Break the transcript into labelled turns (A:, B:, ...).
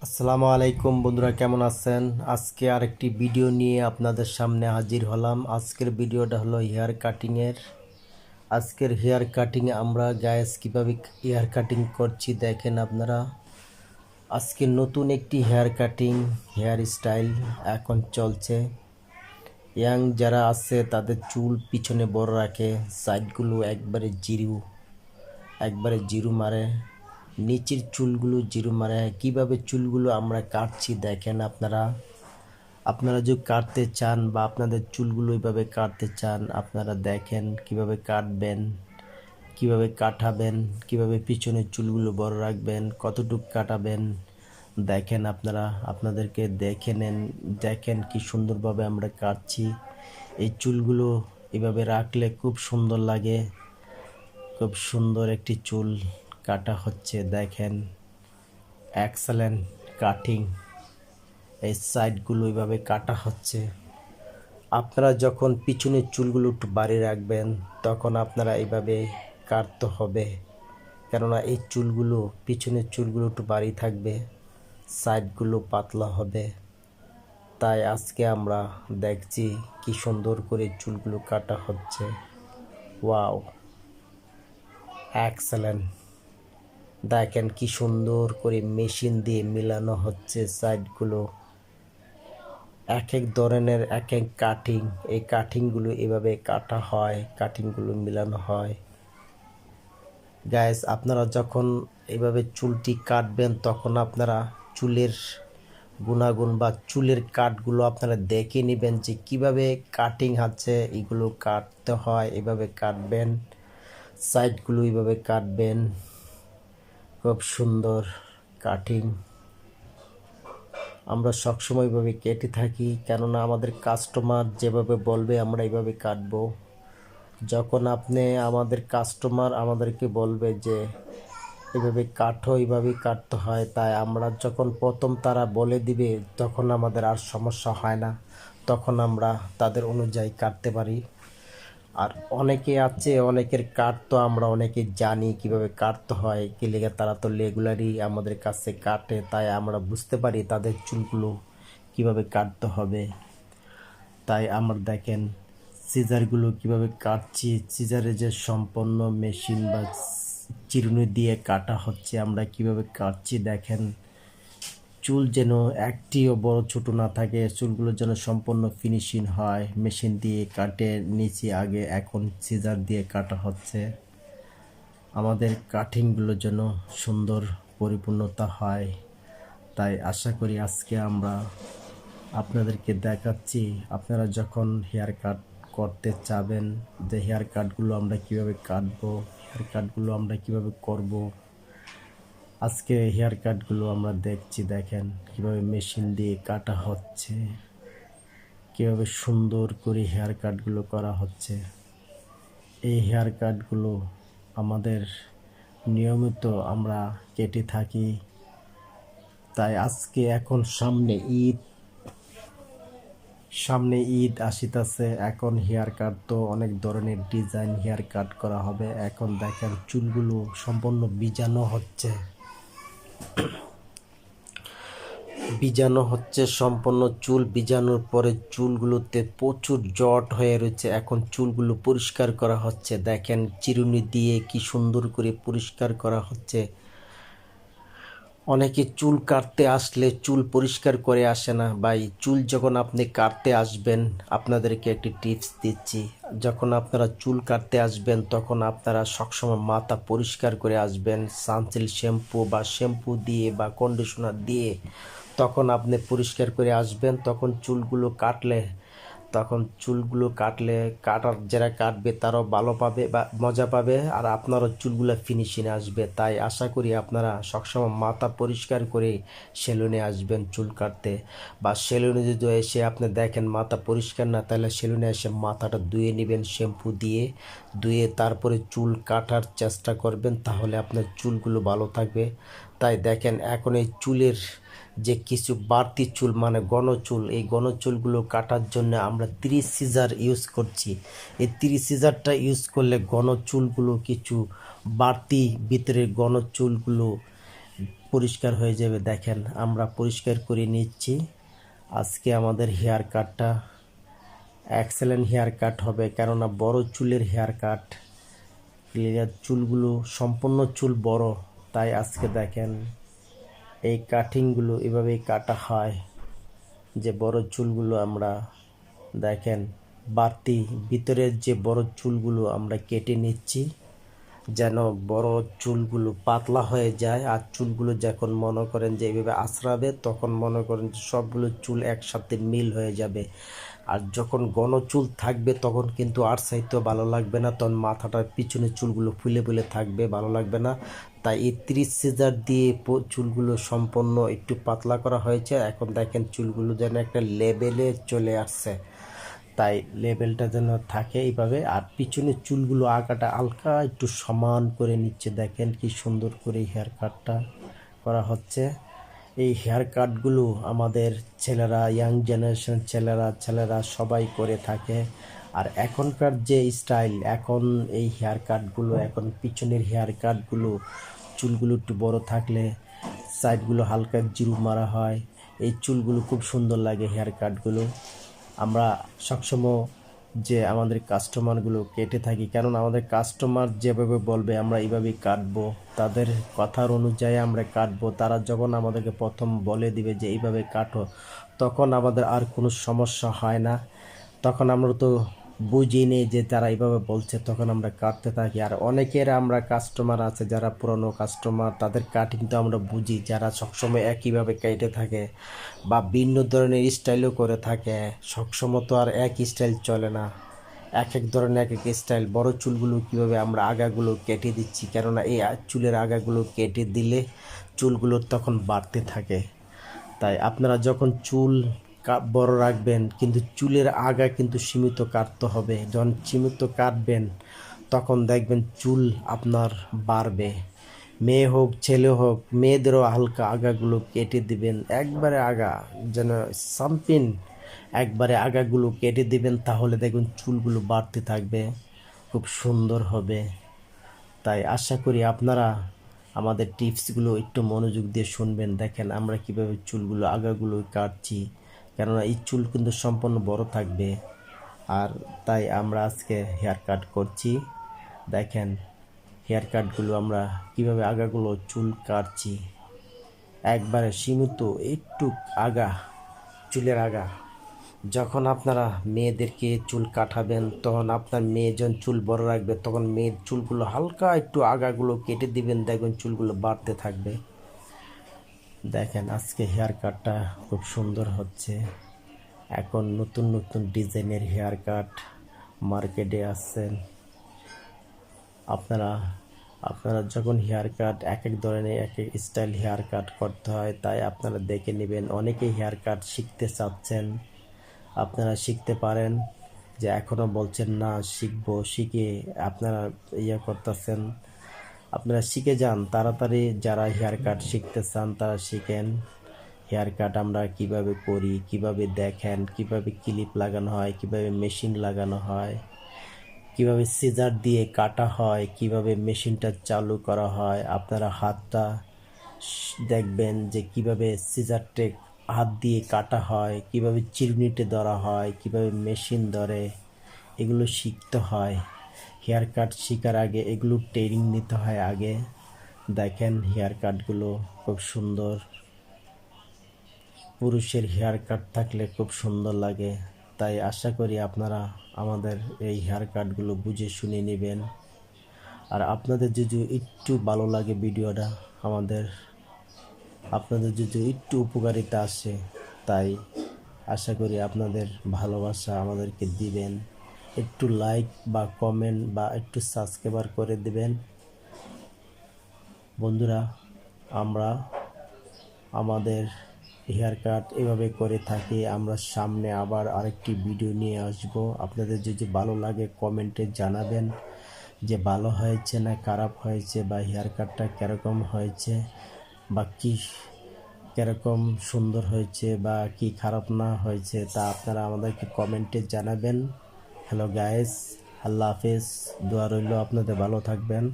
A: আসসালামু আলাইকুম বন্ধুরা, কেমন আছেন? আজকে আরেকটি ভিডিও নিয়ে আপনাদের সামনে হাজির হলাম। আজকের ভিডিওটা হলো হেয়ার কাটিংয়ের। আজকের হেয়ার কাটিংয়ে আমরা গায়েস কিভাবে হেয়ার কাটিং করছি দেখেন আপনারা। আজকে নতুন একটি হেয়ার কাটিং হেয়ার স্টাইল এখন চলছে। ইয়াং যারা আছে তাদের চুল পিছনে বড় রাখে, সাইডগুলো একবারে জিরু মারে, নিচের চুলগুলো জিরু মারে। কিভাবে চুলগুলো আমরা কাটছি দেখেন আপনারা। আপনারা যদি কাটতে চান বা আপনাদের চুলগুলো এইভাবে কাটতে চান, আপনারা দেখেন কিভাবে কাটবেন, কিভাবে কাটাবেন, কিভাবে পিছনের চুলগুলো বড় রাখবেন, কতটুকু কাটাবেন দেখেন আপনারা। আপনাদেরকে দেখে নেন, দেখেন কি সুন্দরভাবে আমরা কাটছি। এই চুলগুলো এভাবে রাখলে খুব সুন্দর লাগে। খুব সুন্দর একটি চুল কাটা হচ্ছে দেখেন। Excellent cutting. এই সাইডগুলো এইভাবে কাটা হচ্ছে। আপনারা যখন পিছনের চুলগুলো একটু বাড়িয়ে রাখবেন তখন আপনারা এইভাবে কাটতে হবে, কেননা এই চুলগুলো, পিছনের চুলগুলো একটু বাড়িয়ে থাকবে, সাইডগুলো পাতলা হবে। তাই আজকে আমরা দেখছি কি সুন্দর করে চুলগুলো কাটা হচ্ছে। Wow, excellent. দেখেন কি সুন্দর করে মেশিন দিয়ে মিলানো হচ্ছে সাইডগুলো। এক এক ধরনের এক এক কাটিং, এই কাটিংগুলো এভাবে কাটা হয়, কাটিংগুলো মিলানো হয়। গাইস, আপনারা যখন এভাবে চুলটি কাটবেন তখন আপনারা চুলের গুণাগুণ বা চুলের কাটগুলো আপনারা দেখে নেবেন যে কিভাবে কাটিং হচ্ছে। এগুলো কাটতে হয়, এভাবে কাটবেন, সাইডগুলো এইভাবে কাটবেন। খুব সুন্দর কাটিং। আমরা সবসময় এভাবে কেটে থাকি, কেননা আমাদের কাস্টমার যেভাবে বলবে আমরা এইভাবে কাটবো। যখন আমাদের কাস্টমার আমাদেরকে বলবে যে এভাবে কাটো, এইভাবেই কাটতে হয়, তাই আমরা যখন প্রথম তারা বলে দিবে তখন আমাদের আর সমস্যা হয় না, তখন আমরা তাদের অনুযায়ী কাটতে পারি। আর অনেকে আছে, অনেকের কাট তো আমরা অনেকে জানি কিভাবে কাটতে হয়, কি লেগে তারা তো রেগুলারই আমাদের কাছে কাটে, তাই আমরা বুঝতে পারি তাদের চুলগুলো কিভাবে কাটতে হবে। তাই আমরা দেখেন সিজারগুলো কিভাবে কাটছি, সিজারে যে সম্পন্ন মেশিন বা চিরুনি দিয়ে কাটা হচ্ছে, আমরা কিভাবে কাটছি দেখেন। চুল যেন একটিও বড় ছোট না থাকে, চুলগুলো যেন সম্পূর্ণ ফিনিশিং হয়। মেশিন দিয়ে কাটে নিচে আগে, এখন সিজার দিয়ে কাটা হচ্ছে। আমাদের কাটিংগুলো যেন সুন্দর পরিপূর্ণতা হয়। তাই আশা করি আজকে আমরা আপনাদেরকে দেখাচ্ছি, আপনারা যখন হেয়ার কাট করতে চাবেন যে হেয়ার কাটগুলো আমরা কিভাবে কাটবো, হেয়ার কাটগুলো আমরা কিভাবে করব। আজকে হেয়ার কাটগুলো আমরা দেখছি, দেখেন কিভাবে মেশিন দিয়ে কাটা হচ্ছে, কিভাবে সুন্দর করে হেয়ার কাটগুলো করা হচ্ছে। এই হেয়ার কাটগুলো আমাদের নিয়মিত আমরা কেটে থাকি। তাই আজকে এখন সামনে ঈদ আসিতেছে, এখন হেয়ার কাট তো অনেক ধরনের ডিজাইন হেয়ার কাট করা হবে। এখন দেখেন চুলগুলো সম্পূর্ণ বীজাণু হচ্ছে সম্পূর্ণ। চুল বীজাণুর পরে চুলগুলোতে প্রচুর জট হয়ে রয়েছে, এখন চুলগুলো পরিষ্কার করা হচ্ছে। দেখেন চিরুনি দিয়ে কি সুন্দর করে পরিষ্কার করা হচ্ছে। অনেকে চুল কাটতে আসলে চুল পরিষ্কার করে আসে না। ভাই, চুল যখন আপনি কাটতে আসবেন, আপনাদেরকে একটি টিপস দিচ্ছি। যখন আপনারা চুল কাটতে আসবেন তখন আপনারা সবসময় মাথা পরিষ্কার করে আসবেন, সানসিল্ক শ্যাম্পু বা শ্যাম্পু দিয়ে বা কন্ডিশনার দিয়ে তখন আপনি পরিষ্কার করে আসবেন। তখন চুলগুলো কাটলে কাটার যারা কাটবে তারাও ভালো পাবে বা মজা পাবে, আর আপনারও চুলগুলো ফিনিশিং আসবে। তাই আশা করি আপনারা সবসময় মাথা পরিষ্কার করে সেলুনে আসবেন চুল কাটতে। বা সেলুনে যদি এসে আপনি দেখেন মাথা পরিষ্কার না, তাহলে সেলুনে এসে মাথাটা ধুয়ে নেবেন শ্যাম্পু দিয়ে, ধুয়ে তারপরে চুল কাটার চেষ্টা করবেন, তাহলে আপনার চুলগুলো ভালো থাকবে। তাই দেখেন এখন এই চুলের যে কিছু বাড়তি চুল মানে গণচুল, এই গণচুলগুলো কাটার জন্য আমরা 30 সিজার ইউজ করছি। এই 30 সিজারটা ইউজ করলে গণচুলগুলো কিছু বাড়তি ভিতরের গণচুলগুলো পরিষ্কার হয়ে যাবে। দেখেন আমরা পরিষ্কার করে নিচ্ছি। আজকে আমাদের হেয়ার কাটটা এক্সেলেন্ট হেয়ার কাট হবে, কেননা বড় চুলের হেয়ার কাট। ক্লিয়ার চুলগুলো সম্পূর্ণ চুল বড়, তাই আজকে দেখেন এই কাটিংগুলো এভাবেই কাটা হয় যে বড় চুলগুলো আমরা দেখেন বাড়তি ভিতরের যে বড় চুলগুলো আমরা কেটে নিচ্ছি, যেন বড় চুলগুলো পাতলা হয়ে যায়। আর চুলগুলো যখন মনে করেন যে এইভাবে আঁচড়াবে, তখন মনে করেন যে সবগুলো চুল একসাথে মিল হয়ে যাবে। আর যখন ঘন চুল থাকবে তখন কিন্তু আর চাইতেও ভালো লাগবে না, তখন মাথাটার পিছনে চুলগুলো ফুলে ফুলে থাকবে, ভালো লাগবে না। তাই এই 30 সিজার দিয়ে চুলগুলো সম্পূর্ণ একটু পাতলা করা হয়েছে। এখন দেখেন চুলগুলো যেন একটা লেভেলে চলে আসছে, তাই লেভেলটা যেন থাকে এইভাবে। আর পিছনের চুলগুলো আগাটা হালকা একটু সমান করে নিচ্ছে। দেখেন কি সুন্দর করে হেয়ার কাটটা করা হচ্ছে। এই হেয়ার কাটগুলো আমাদের ছেলেরা, ইয়াং জেনারেশন ছেলেরা সবাই করে থাকে। আর এখনকার যে স্টাইল, এখন এই হেয়ার কাটগুলো, এখন পিছনের হেয়ার কাটগুলো চুলগুলো একটু বড় থাকলে সাইডগুলো হালকা জিরু মারা হয়। এই চুলগুলো খুব সুন্দর লাগে হেয়ার কাটগুলো। আমরা সবসময় যে আমাদের কাস্টমারগুলো কেটে থাকি, কারণ আমাদের কাস্টমার যেভাবে বলবে আমরা এইভাবেই কাটবো, তাদের কথার অনুযায়ী আমরা কাটবো। তারা যখন আমাদেরকে প্রথম বলে দিবে যে এইভাবে কাটো, তখন আমাদের আর কোনো সমস্যা হয় না। তখন আমরা তো বুঝি নেই যে তারা এইভাবে বলছে, তখন আমরা কাটতে থাকি। আর অনেকের আমরা কাস্টমার আছে যারা পুরনো কাস্টমার, তাদের কাটিং তো আমরা বুঝি, যারা সবসময় একইভাবে কেটে থাকে বা ভিন্ন ধরনের স্টাইলও করে থাকে। সবসময় তো আর এক স্টাইল চলে না, এক এক ধরনের এক এক স্টাইল। বড় চুলগুলো কীভাবে আমরা আগাগুলো কেটে দিচ্ছি, কেননা এই চুলের আগাগুলো কেটে দিলে চুলগুলো তখন বাড়তে থাকে। তাই আপনারা যখন চুল বড় রাখবেন, কিন্তু চুলের আগা কিন্তু সীমিত কাটতে হবে। যখন সীমিত কাটবেন তখন দেখবেন চুল আপনার বাড়বে। মেয়ে হোক ছেলে হোক, মেয়েদেরও হালকা আগাগুলো কেটে দিবেন, একবারে আগা যেন সামপিন, একবারে আগাগুলো কেটে দিবেন, তাহলে দেখবেন চুলগুলো বাড়তে থাকবে, খুব সুন্দর হবে। তাই আশা করি আপনারা আমাদের টিপসগুলো একটু মনোযোগ দিয়ে শুনবেন। দেখেন আমরা কিভাবে চুলগুলো আগাগুলো কাটছি, কেননা এই চুল কিন্তু সম্পূর্ণ বড় থাকবে। আর তাই আমরা আজকে হেয়ার কাট করছি। দেখেন হেয়ার কাটগুলো আমরা কিভাবে আগাগুলো চুল কাটছি, একবারে সীমিত একটু আগা, চুলের আগা। যখন আপনারা মেয়েদেরকে চুল কাটাবেন, তখন আপনার মেয়ে যখন চুল বড় রাখবে, তখন মেয়ের চুলগুলো হালকা একটু আগাগুলো কেটে দিবেন, দেখবেন চুলগুলো বাড়তে থাকবে। দেখেন আজকে হেয়ার কাটটা খুব সুন্দর হচ্ছে। এখন নতুন নতুন ডিজাইনের হেয়ার কাট মার্কেটে আসছেন। আপনারা যখন হেয়ার কাট এক এক ধরনের এক এক স্টাইল হেয়ার কাট করতে হয়, তাই আপনারা দেখে নেবেন। অনেকেই হেয়ার কাট শিখতে চাচ্ছেন, আপনারা শিখতে পারেন। যে এখনও বলছেন না শিখবো, শিখে আপনারা করতেছেন, আপনারা শিখে যান তাড়াতাড়ি। যারা হেয়ার কাট শিখতে চান তারা শিখেন। হেয়ার কাট আমরা কিভাবে করি, কিভাবে দেখেন, কিভাবে ক্লিপ লাগানো হয়, কিভাবে মেশিন লাগানো হয়, কিভাবে সিজার দিয়ে কাটা হয়, কিভাবে মেশিনটা চালু করা হয়। আপনারা হাতটা দেখবেন যে কিভাবে সিজারটে হাত দিয়ে কাটা হয়, কিভাবে চিরুনিতে ধরা হয়, কিভাবে মেশিন ধরে, এগুলো শিখতে হয়। হেয়ার কাট শেখার আগে এগুলো ট্রেনিং নিতে হয় আগে। দেখেন হেয়ার কাটগুলো খুব সুন্দর। পুরুষের হেয়ার কাট থাকলে খুব সুন্দর লাগে। তাই আশা করি আপনারা আমাদের এই হেয়ার কাটগুলো বুঝে শুনে নেবেন। আর আপনাদের যদি একটু ভালো লাগে ভিডিওটা, আপনাদের যদি একটু উপকারিতা আসে, তাই আশা করি আপনাদের ভালোবাসা আমাদেরকে দিবেন। একটু লাইক বা কমেন্ট বা একটু সাবস্ক্রাইব করে দিবেন। বন্ধুরা, আমরা আমাদের হেয়ার কাট এভাবে করে থাকি। আমরা সামনে আবার আরেকটি ভিডিও নিয়ে আসব। আপনাদের যদি ভালো লাগে কমেন্টে জানাবেন যে ভালো হয়েছে না খারাপ হয়েছে, বা হেয়ার কাটটা কীরকম হয়েছে, বা কি কীরকম সুন্দর হয়েছে, বা কি খারাপ না হয়েছে, তা আপনারা আমাদেরকে কমেন্টে জানাবেন। হ্যালো গাইস, আল্লাহ হাফেজ, দোয়া রইল আপনাদের ভালো থাকবেন।